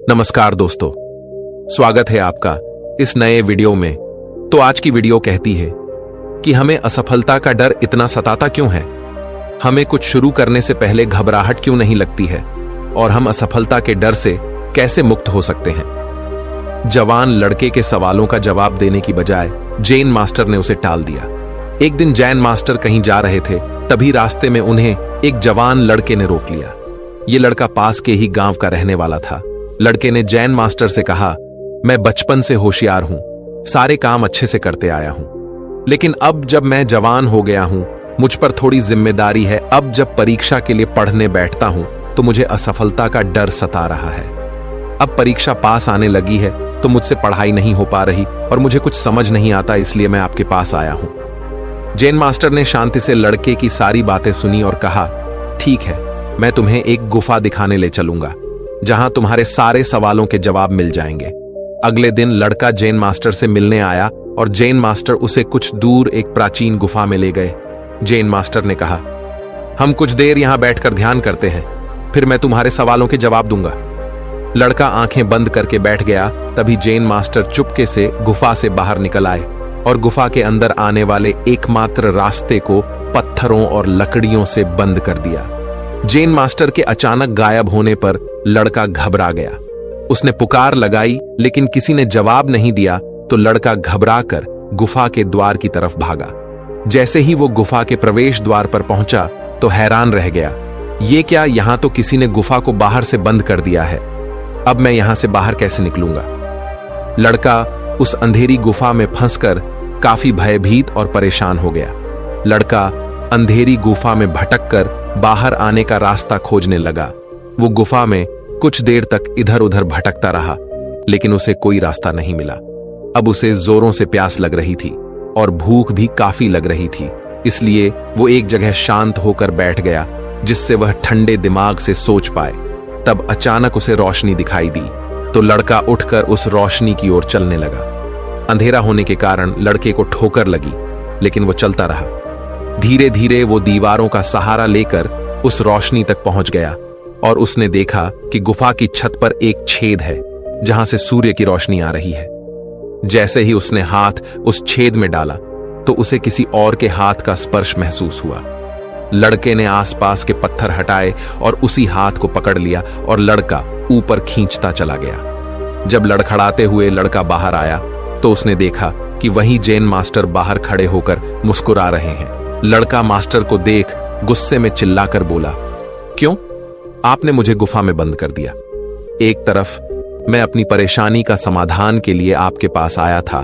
नमस्कार दोस्तों, स्वागत है आपका इस नए वीडियो में। तो आज की वीडियो कहती है कि हमें असफलता का डर इतना सताता क्यों है, हमें कुछ शुरू करने से पहले घबराहट क्यों नहीं लगती है और हम असफलता के डर से कैसे मुक्त हो सकते हैं। जवान लड़के के सवालों का जवाब देने की बजाय जैन मास्टर ने उसे टाल दिया। एक दिन जैन मास्टर कहीं जा रहे थे, तभी रास्ते में उन्हें एक जवान लड़के ने रोक लिया। ये लड़का पास के ही गांव का रहने वाला था। लड़के ने जैन मास्टर से कहा, मैं बचपन से होशियार हूं, सारे काम अच्छे से करते आया हूं, लेकिन अब जब मैं जवान हो गया हूं, मुझ पर थोड़ी जिम्मेदारी है। अब जब परीक्षा के लिए पढ़ने बैठता हूं तो मुझे असफलता का डर सता रहा है। अब परीक्षा पास आने लगी है तो मुझसे पढ़ाई नहीं हो पा रही और मुझे कुछ समझ नहीं आता, इसलिए मैं आपके पास आया हूं। जैन मास्टर ने शांति से लड़के की सारी बातें सुनी और कहा, ठीक है, मैं तुम्हें एक गुफा दिखाने ले चलूंगा जहां तुम्हारे सारे सवालों के जवाब मिल जाएंगे। अगले दिन लड़का जैन मास्टर से मिलने आया और जैन मास्टर उसे कुछ दूर एक प्राचीन गुफा में ले गए। जैन मास्टर ने कहा, हम कुछ देर यहां बैठकर ध्यान करते हैं, फिर मैं तुम्हारे सवालों के जवाब दूंगा। लड़का आंखें बंद करके बैठ गया। तभी जैन मास्टर चुपके से गुफा से बाहर निकल आए और गुफा के अंदर आने वाले एकमात्र रास्ते को पत्थरों और लकड़ियों से बंद कर दिया। जैन मास्टर के अचानक गायब होने पर लड़का घबरा गया। उसने पुकार लगाई लेकिन किसी ने जवाब नहीं दिया, तो लड़का घबराकर गुफा के द्वार की तरफ भागा। जैसे ही वो गुफा के प्रवेश द्वार पर पहुंचा तो हैरान रह गया, ये क्या, यहां तो किसी ने गुफा को बाहर से बंद कर दिया है। अब मैं यहां से बाहर कैसे निकलूंगा। लड़का उस अंधेरी गुफा में फंसकर काफी भयभीत और परेशान हो गया। लड़का अंधेरी गुफा में भटककर बाहर आने का रास्ता खोजने लगा। वो गुफा में कुछ देर तक इधर उधर भटकता रहा, लेकिन उसे कोई रास्ता नहीं मिला। अब उसे जोरों से प्यास लग रही थी और भूख भी काफी लग रही थी, इसलिए वो एक जगह शांत होकर बैठ गया जिससे वह ठंडे दिमाग से सोच पाए। तब अचानक उसे रोशनी दिखाई दी, तो लड़का उठकर उस रोशनी की ओर चलने लगा। अंधेरा होने के कारण लड़के को ठोकर लगी, लेकिन वो चलता रहा। धीरे धीरे वो दीवारों का सहारा लेकर उस रोशनी तक पहुंच गया और उसने देखा कि गुफा की छत पर एक छेद है जहां से सूर्य की रोशनी आ रही है। जैसे ही उसने हाथ उस छेद में डाला तो उसे किसी और के हाथ का स्पर्श महसूस हुआ। लड़के ने आसपास के पत्थर हटाए और उसी हाथ को पकड़ लिया और लड़का ऊपर खींचता चला गया। जब लड़खड़ाते हुए लड़का बाहर आया तो उसने देखा कि वही जैन मास्टर बाहर खड़े होकर मुस्कुरा रहे हैं। लड़का मास्टर को देख गुस्से में चिल्लाकर बोला, क्यों, आपने मुझे गुफा में बंद कर दिया। एक तरफ मैं अपनी परेशानी का समाधान के लिए आपके पास आया था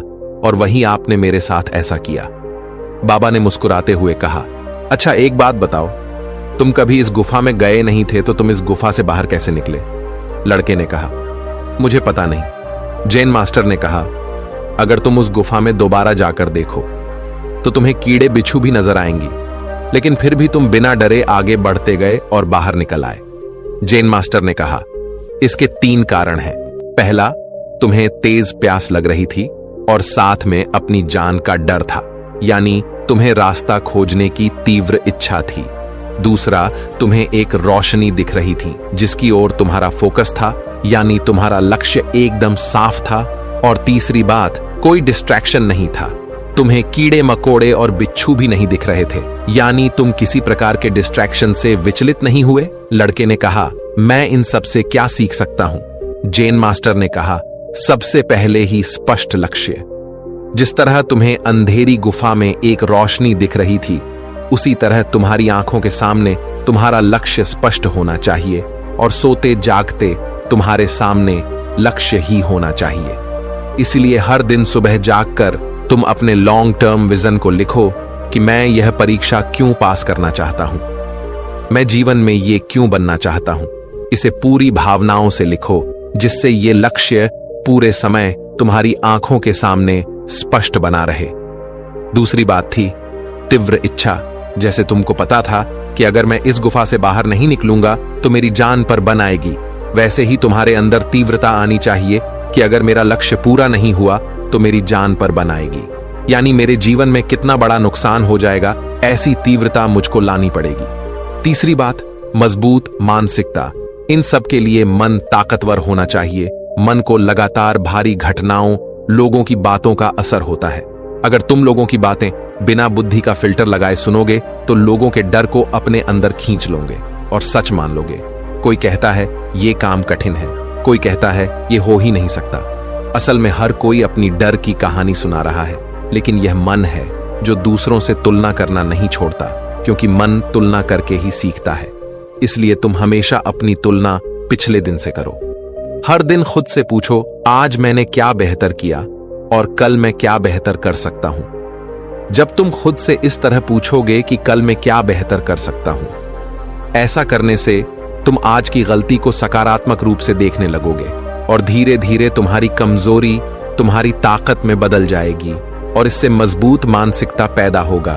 और वहीं आपने मेरे साथ ऐसा किया। बाबा ने मुस्कुराते हुए कहा, अच्छा एक बात बताओ, तुम कभी इस गुफा में गए नहीं थे तो तुम इस गुफा से बाहर कैसे निकले। लड़के ने कहा, मुझे पता नहीं। जैन मास्टर ने कहा, अगर तुम उस गुफा में दोबारा जाकर देखो तो तुम्हें कीड़े बिच्छू भी नजर आएंगी, लेकिन फिर भी तुम बिना डरे आगे बढ़ते गए और बाहर निकल आए। जैन मास्टर ने कहा, इसके 3 कारण हैं। पहला, तुम्हें तेज प्यास लग रही थी और साथ में अपनी जान का डर था, यानी तुम्हें रास्ता खोजने की तीव्र इच्छा थी। दूसरा, तुम्हें एक रोशनी दिख रही थी जिसकी ओर तुम्हारा फोकस था, यानी तुम्हारा लक्ष्य एकदम साफ था। और तीसरी बात, कोई डिस्ट्रैक्शन नहीं था, तुम्हें कीड़े मकोड़े और बिच्छू भी नहीं दिख रहे थे, यानी तुम किसी प्रकार के डिस्ट्रैक्शन से विचलित नहीं हुए। लड़के ने कहा, मैं इन सब से क्या सीख सकता हूं। जैन मास्टर ने कहा, सबसे पहले ही स्पष्ट लक्ष्य। जिस तरह तुम्हें अंधेरी गुफा में एक रोशनी दिख रही थी, उसी तरह तुम्हारी आंखों के सामने तुम्हारा लक्ष्य स्पष्ट होना चाहिए और सोते जागते तुम्हारे सामने लक्ष्य ही होना चाहिए। इसलिए हर दिन सुबह जागकर तुम अपने लॉन्ग टर्म विजन को लिखो कि मैं यह परीक्षा क्यों पास करना चाहता हूं, मैं जीवन में ये क्यों बनना चाहता हूं। इसे पूरी भावनाओं से लिखो जिससे ये लक्ष्य पूरे समय तुम्हारी आंखों के सामने स्पष्ट बना रहे। दूसरी बात थी तीव्र इच्छा। जैसे तुमको पता था कि अगर मैं इस गुफा से बाहर नहीं निकलूंगा तो मेरी जान पर बन आएगी, वैसे ही तुम्हारे अंदर तीव्रता आनी चाहिए कि अगर मेरा लक्ष्य पूरा नहीं हुआ तो मेरी जान पर बन आएगी, यानी मेरे जीवन में कितना बड़ा नुकसान हो जाएगा, ऐसी तीव्रता मुझको लानी पड़ेगी। तीसरी बात, मजबूत मानसिकता। इन सब के लिए मन ताकतवर होना चाहिए। मन को लगातार भारी घटनाओं, लोगों की बातों का असर होता है। अगर तुम लोगों की बातें बिना बुद्धि का फिल्टर लगाए सुनोगे तो लोगों के डर को अपने अंदर खींच लोगे और सच मान लोगे। कोई कहता है ये काम कठिन है, कोई कहता है ये हो ही नहीं सकता। असल में हर कोई अपनी डर की कहानी सुना रहा है, लेकिन यह मन है जो दूसरों से तुलना करना नहीं छोड़ता, क्योंकि मन तुलना करके ही सीखता है। इसलिए तुम हमेशा अपनी तुलना पिछले दिन से करो। हर दिन खुद से पूछो, आज मैंने क्या बेहतर किया और कल मैं क्या बेहतर कर सकता हूं। जब तुम खुद से इस तरह पूछोगे कि कल मैं क्या बेहतर कर सकता हूं, ऐसा करने से तुम आज की गलती को सकारात्मक रूप से देखने लगोगे और धीरे धीरे तुम्हारी कमजोरी तुम्हारी ताकत में बदल जाएगी और इससे मजबूत मानसिकता पैदा होगा।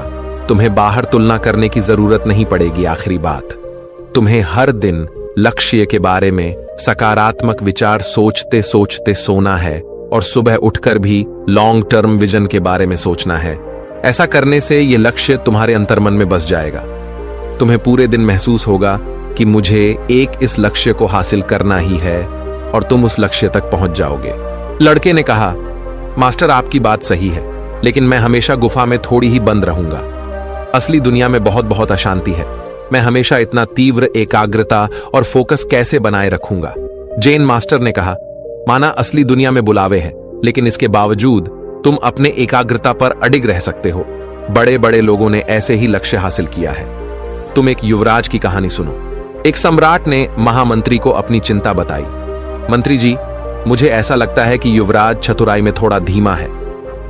तुम्हें बाहर तुलना करने की जरूरत नहीं पड़ेगी। आखिरी बात, तुम्हें हर दिन लक्ष्य के बारे में सकारात्मक विचार सोचते सोचते सोना है और सुबह उठकर भी लॉन्ग टर्म विजन के बारे में सोचना है। ऐसा करने से यह लक्ष्य तुम्हारे अंतर्मन में बस जाएगा। तुम्हें पूरे दिन महसूस होगा कि मुझे इस लक्ष्य को हासिल करना ही है और तुम उस लक्ष्य तक पहुंच जाओगे। लड़के ने कहा, मास्टर आपकी बात सही है, लेकिन मैं हमेशा गुफा में थोड़ी ही बंद रहूंगा। असली दुनिया में बहुत बहुत अशांति है। मैं हमेशा इतना तीव्र एकाग्रता और फोकस कैसे बनाए रखूंगा। जेन मास्टर ने कहा, माना असली दुनिया में बुलावे हैं, लेकिन इसके बावजूद तुम अपने एकाग्रता पर अडिग रह सकते हो। बड़े बड़े लोगों ने ऐसे ही लक्ष्य हासिल किया है। तुम एक युवराज की कहानी सुनो। एक सम्राट ने महामंत्री को अपनी चिंता बताई। मंत्री जी, मुझे ऐसा लगता है कि युवराज चतुराई में थोड़ा धीमा है।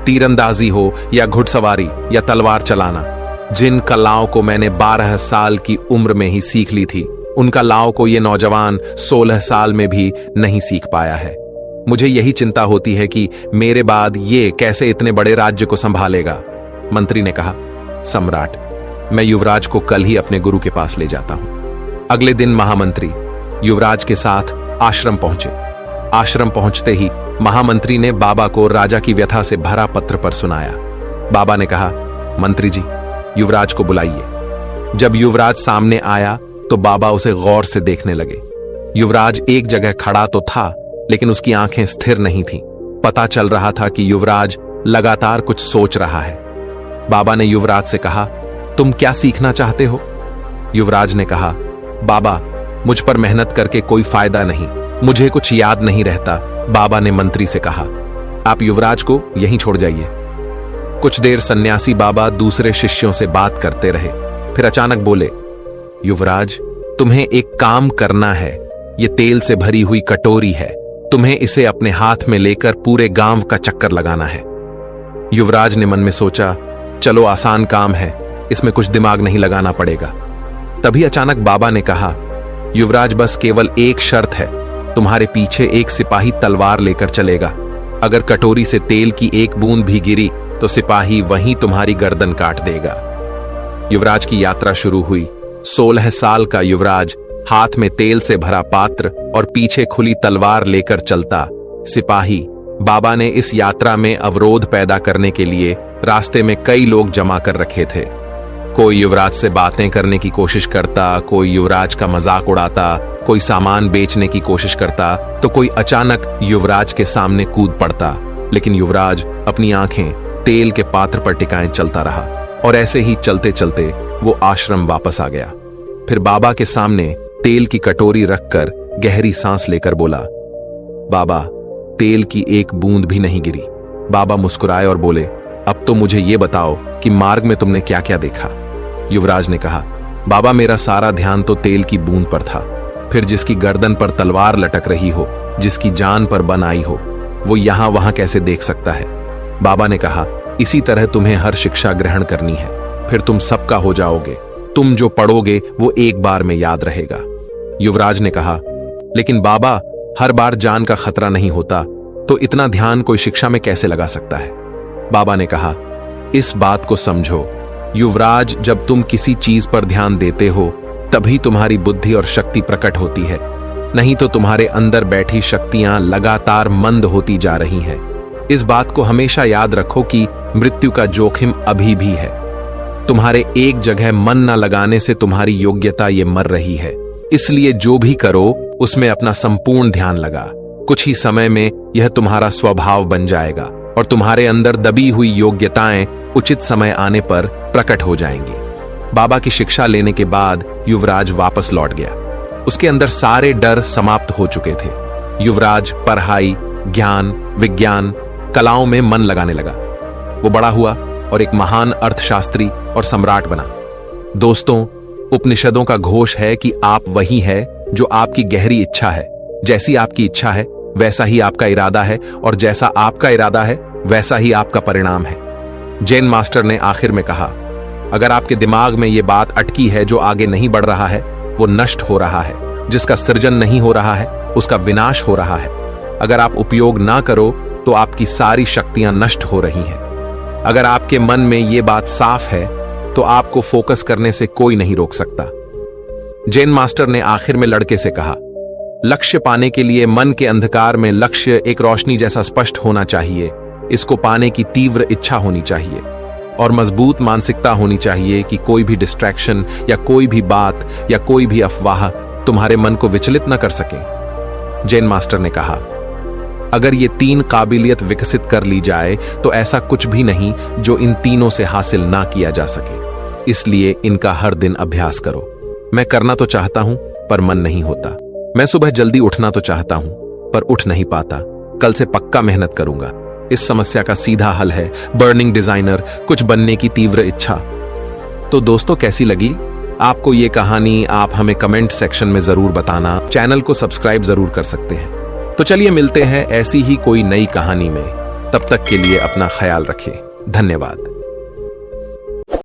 तीरंदाजी हो या घुड़सवारी या तलवार चलाना, जिन कलाओं को मैंने 12 साल की उम्र में ही सीख ली थी, उन कलाओं को ये नौजवान 16 साल में भी नहीं सीख पाया है। मुझे यही चिंता होती है कि मेरे बाद ये कैसे इतने बड़े राज्य को संभालेगा। मंत्री ने कहा, सम्राट, मैं युवराज को कल ही अपने गुरु के पास ले जाता हूं। अगले दिन महामंत्री युवराज के साथ आश्रम पहुंचे। आश्रम पहुंचते ही महामंत्री ने बाबा को राजा की व्यथा से भरा पत्र पर सुनाया। बाबा ने कहा, मंत्री जी, युवराज को बुलाइए। जब युवराज सामने आया तो बाबा उसे गौर से देखने लगे। युवराज एक जगह खड़ा तो था, लेकिन उसकी आंखें स्थिर नहीं थीं। पता चल रहा था कि युवराज लगातार कुछ सोच रहा है। बाबा ने युवराज से कहा, तुम क्या सीखना चाहते हो? युवराज ने कहा, बाबा, मुझ पर मेहनत करके कोई फायदा नहीं, मुझे कुछ याद नहीं रहता। बाबा ने मंत्री से कहा, आप युवराज को यहीं छोड़ जाइए। कुछ देर सन्यासी बाबा दूसरे शिष्यों से बात करते रहे, फिर अचानक बोले, युवराज, तुम्हें एक काम करना है। ये तेल से भरी हुई कटोरी है, तुम्हें इसे अपने हाथ में लेकर पूरे गांव का चक्कर लगाना है। युवराज ने मन में सोचा, चलो आसान काम है, इसमें कुछ दिमाग नहीं लगाना पड़ेगा। तभी अचानक बाबा ने कहा, युवराज, बस केवल एक शर्त है, तुम्हारे पीछे एक सिपाही तलवार लेकर चलेगा। अगर कटोरी से तेल की एक बूंद भी गिरी तो सिपाही वहीं तुम्हारी गर्दन काट देगा। युवराज की यात्रा शुरू हुई। 16 साल का युवराज हाथ में तेल से भरा पात्र और पीछे खुली तलवार लेकर चलता। सिपाही बाबा ने इस यात्रा में अवरोध पैदा करने के लिए रास्ते में कई लोग जमा कर रखे थे। कोई युवराज से बातें करने की कोशिश करता, कोई युवराज का मजाक उड़ाता, कोई सामान बेचने की कोशिश करता, तो कोई अचानक युवराज के सामने कूद पड़ता। लेकिन युवराज अपनी आंखें तेल के पात्र पर टिकाए चलता रहा और ऐसे ही चलते चलते वो आश्रम वापस आ गया। फिर बाबा के सामने तेल की कटोरी रखकर गहरी सांस लेकर बोला, बाबा, तेल की एक बूंद भी नहीं गिरी। बाबा मुस्कुराए और बोले, अब तो मुझे ये बताओ कि मार्ग में तुमने क्या क्या देखा। युवराज ने कहा, बाबा, मेरा सारा ध्यान तो तेल की बूंद पर था। फिर जिसकी गर्दन पर तलवार लटक रही हो, जिसकी जान पर बन आई हो, वो यहां वहां कैसे देख सकता है। बाबा ने कहा, इसी तरह तुम्हें हर शिक्षा ग्रहण करनी है, फिर तुम सबका हो जाओगे। तुम जो पढ़ोगे वो एक बार में याद रहेगा। युवराज ने कहा, लेकिन बाबा, हर बार जान का खतरा नहीं होता, तो इतना ध्यान कोई शिक्षा में कैसे लगा सकता है। बाबा ने कहा, इस बात को समझो, युवराज, जब तुम किसी चीज पर ध्यान देते हो तभी तुम्हारी बुद्धि और शक्ति प्रकट होती है, नहीं तो तुम्हारे अंदर बैठी शक्तियां लगातार मंद होती जा रही हैं। इस बात को हमेशा याद रखो कि मृत्यु का जोखिम अभी भी है। तुम्हारे एक जगह मन न लगाने से तुम्हारी योग्यता ये मर रही है। इसलिए जो भी करो उसमें अपना संपूर्ण ध्यान लगा। कुछ ही समय में यह तुम्हारा स्वभाव बन जाएगा और तुम्हारे अंदर दबी हुई योग्यताएं उचित समय आने पर प्रकट हो जाएंगी। बाबा की शिक्षा लेने के बाद युवराज वापस लौट गया। उसके अंदर सारे डर समाप्त हो चुके थे। युवराज पढ़ाई, ज्ञान, विज्ञान, कलाओं में मन लगाने लगा। वो बड़ा हुआ और एक महान अर्थशास्त्री और सम्राट बना। दोस्तों, उपनिषदों का घोष है कि आप वही है जो आपकी गहरी इच्छा है। जैसी आपकी इच्छा है वैसा ही आपका इरादा है, और जैसा आपका इरादा है वैसा ही आपका परिणाम है। जैन मास्टर ने आखिर में कहा, अगर आपके दिमाग में यह बात अटकी है जो आगे नहीं बढ़ रहा है वो नष्ट हो रहा है, जिसका सृजन नहीं हो रहा है उसका विनाश हो रहा है। अगर आप उपयोग ना करो तो आपकी सारी शक्तियां नष्ट हो रही हैं। अगर आपके मन में यह बात साफ है तो आपको फोकस करने से कोई नहीं रोक सकता। जैन मास्टर ने आखिर में लड़के से कहा, लक्ष्य पाने के लिए मन के अंधकार में लक्ष्य एक रोशनी जैसा स्पष्ट होना चाहिए। इसको पाने की तीव्र इच्छा होनी चाहिए और मजबूत मानसिकता होनी चाहिए कि कोई भी डिस्ट्रैक्शन या कोई भी बात या कोई भी अफवाह तुम्हारे मन को विचलित न कर सके। जैन मास्टर ने कहा, अगर ये 3 काबिलियत विकसित कर ली जाए तो ऐसा कुछ भी नहीं जो इन तीनों से हासिल ना किया जा सके। इसलिए इनका हर दिन अभ्यास करो। मैं करना तो चाहता हूं पर मन नहीं होता। मैं सुबह जल्दी उठना तो चाहता हूं पर उठ नहीं पाता। कल से पक्का मेहनत करूंगा। इस समस्या का सीधा हल है बर्निंग डिजाइनर, कुछ बनने की तीव्र इच्छा। तो दोस्तों, कैसी लगी आपको ये कहानी? आप हमें कमेंट सेक्शन में जरूर बताना। चैनल को सब्सक्राइब जरूर कर सकते हैं। तो चलिए मिलते हैं ऐसी ही कोई नई कहानी में। तब तक के लिए अपना ख्याल रखें। धन्यवाद।